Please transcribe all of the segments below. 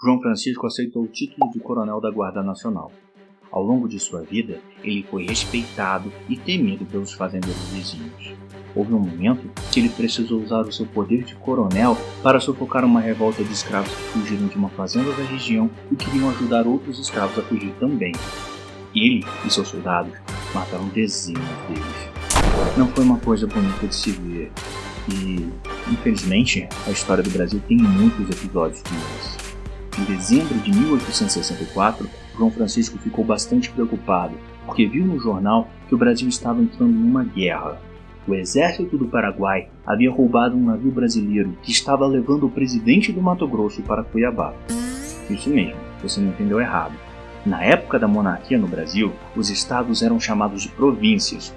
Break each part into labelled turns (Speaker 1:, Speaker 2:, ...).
Speaker 1: João Francisco aceitou o título de coronel da Guarda Nacional. Ao longo de sua vida, ele foi respeitado e temido pelos fazendeiros vizinhos. Houve um momento que ele precisou usar o seu poder de coronel para sufocar uma revolta de escravos que fugiram de uma fazenda da região e queriam ajudar outros escravos a fugir também. Ele e seus soldados mataram dezenas deles. Não foi uma coisa bonita de se ver e, infelizmente, a história do Brasil tem muitos episódios como esse. Em dezembro de 1864, João Francisco ficou bastante preocupado, porque viu no jornal que o Brasil estava entrando numa guerra. O exército do Paraguai havia roubado um navio brasileiro que estava levando o presidente do Mato Grosso para Cuiabá. Isso mesmo, você não entendeu errado. Na época da monarquia no Brasil, os estados eram chamados de províncias.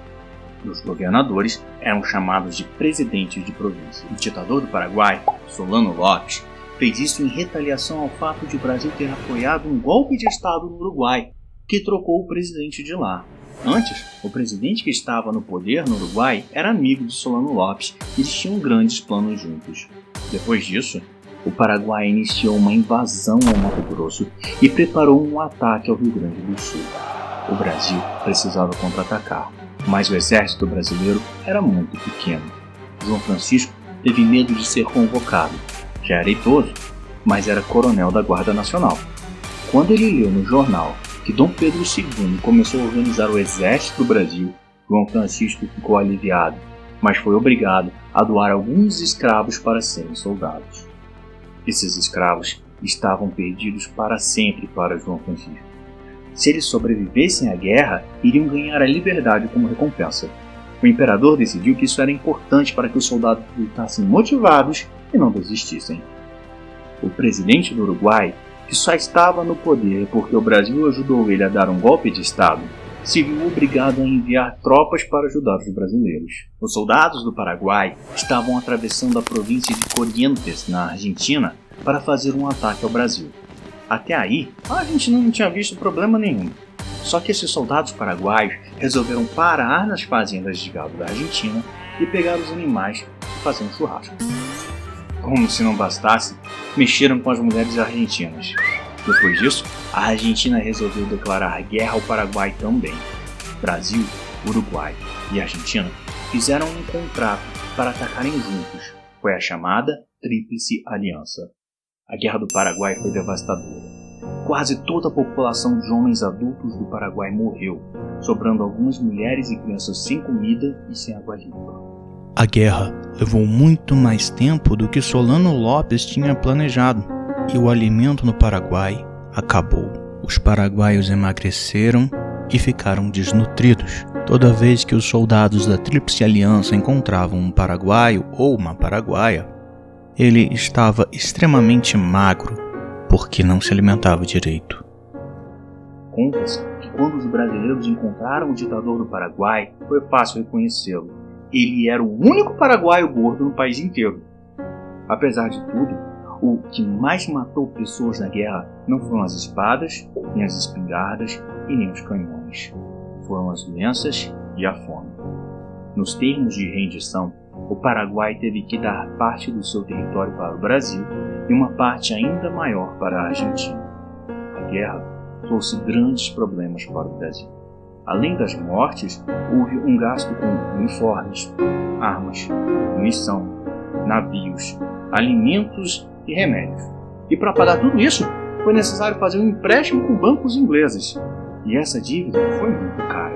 Speaker 1: E os governadores eram chamados de presidentes de província. O ditador do Paraguai, Solano Lopes, fez isso em retaliação ao fato de o Brasil ter apoiado um golpe de Estado no Uruguai, que trocou o presidente de lá. Antes, o presidente que estava no poder no Uruguai era amigo de Solano Lopes e eles tinham grandes planos juntos. Depois disso, o Paraguai iniciou uma invasão ao Mato Grosso e preparou um ataque ao Rio Grande do Sul. O Brasil precisava contra-atacar, mas o exército brasileiro era muito pequeno. João Francisco teve medo de ser convocado. Já era idoso, mas era coronel da Guarda Nacional. Quando ele leu no jornal que Dom Pedro II começou a organizar o exército do Brasil, João Francisco ficou aliviado, mas foi obrigado a doar alguns escravos para serem soldados. Esses escravos estavam perdidos para sempre para João Francisco. Se eles sobrevivessem à guerra, iriam ganhar a liberdade como recompensa. O imperador decidiu que isso era importante para que os soldados lutassem motivados e não desistissem. O presidente do Uruguai, que só estava no poder porque o Brasil ajudou ele a dar um golpe de Estado, se viu obrigado a enviar tropas para ajudar os brasileiros. Os soldados do Paraguai estavam atravessando a província de Corrientes, na Argentina, para fazer um ataque ao Brasil. Até aí, a Argentina não tinha visto problema nenhum. Só que esses soldados paraguaios resolveram parar nas fazendas de gado da Argentina e pegar os animais e fazer um churrasco. Como se não bastasse, mexeram com as mulheres argentinas. Depois disso, a Argentina resolveu declarar guerra ao Paraguai também. Brasil, Uruguai e Argentina fizeram um contrato para atacarem juntos. Foi a chamada Tríplice Aliança. A Guerra do Paraguai foi devastadora. Quase toda a população de homens adultos do Paraguai morreu, sobrando algumas mulheres e crianças sem comida e sem água limpa.
Speaker 2: A guerra levou muito mais tempo do que Solano Lopes tinha planejado, e o alimento no Paraguai acabou. Os paraguaios emagreceram e ficaram desnutridos. Toda vez que os soldados da Tríplice Aliança encontravam um paraguaio ou uma paraguaia, ele estava extremamente magro, porque não se alimentava direito.
Speaker 1: Conta-se que quando os brasileiros encontraram o ditador do Paraguai, foi fácil reconhecê-lo. Ele era o único paraguaio gordo no país inteiro. Apesar de tudo, o que mais matou pessoas na guerra não foram as espadas, nem as espingardas e nem os canhões. Foram as doenças e a fome. Nos termos de rendição, o Paraguai teve que dar parte do seu território para o Brasil e uma parte ainda maior para a Argentina. A guerra trouxe grandes problemas para o Brasil. Além das mortes, houve um gasto com uniformes, armas, munição, navios, alimentos e remédios. E para pagar tudo isso, foi necessário fazer um empréstimo com bancos ingleses. E essa dívida foi muito cara.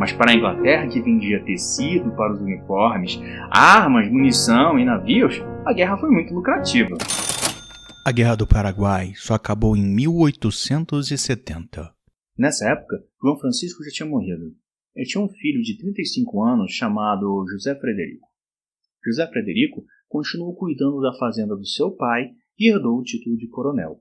Speaker 1: Mas para a Inglaterra, que vendia tecido para os uniformes, armas, munição e navios, a guerra foi muito lucrativa.
Speaker 2: A Guerra do Paraguai só acabou em 1870.
Speaker 1: Nessa época, João Francisco já tinha morrido. Ele tinha um filho de 35 anos chamado José Frederico. José Frederico continuou cuidando da fazenda do seu pai e herdou o título de coronel.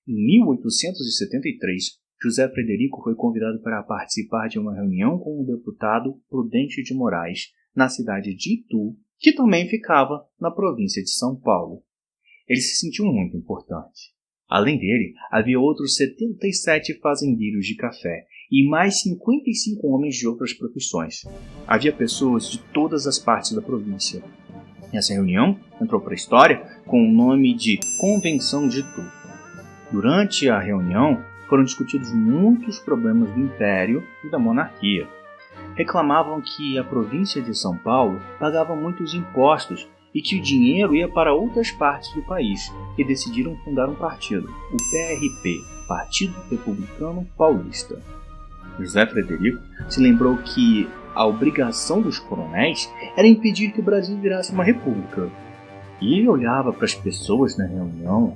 Speaker 1: Em 1873, José Frederico foi convidado para participar de uma reunião com o deputado Prudente de Moraes, na cidade de Itu, que também ficava na província de São Paulo. Ele se sentiu muito importante. Além dele, havia outros 77 fazendeiros de café e mais 55 homens de outras profissões. Havia pessoas de todas as partes da província. Essa reunião entrou para a história com o nome de Convenção de Itu. Durante a reunião, foram discutidos muitos problemas do Império e da monarquia. Reclamavam que a província de São Paulo pagava muitos impostos e que o dinheiro ia para outras partes do país, e decidiram fundar um partido, o PRP, Partido Republicano Paulista. José Frederico se lembrou que a obrigação dos coronéis era impedir que o Brasil virasse uma república. E ele olhava para as pessoas na reunião.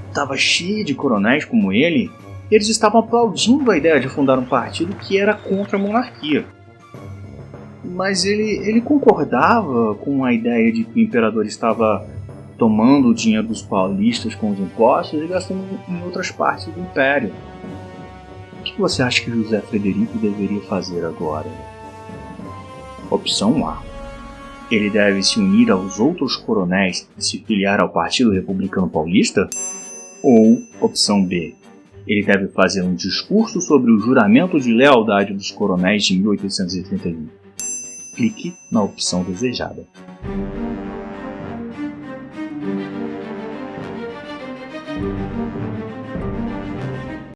Speaker 1: Estava cheio de coronéis como ele, e eles estavam aplaudindo a ideia de fundar um partido que era contra a monarquia. Mas ele concordava com a ideia de que o imperador estava tomando o dinheiro dos paulistas com os impostos e gastando em outras partes do império. O que você acha que José Frederico deveria fazer agora? Opção A. Ele deve se unir aos outros coronéis e se filiar ao Partido Republicano Paulista? Ou, opção B, ele deve fazer um discurso sobre o juramento de lealdade dos coronéis de 1831? Clique na opção desejada.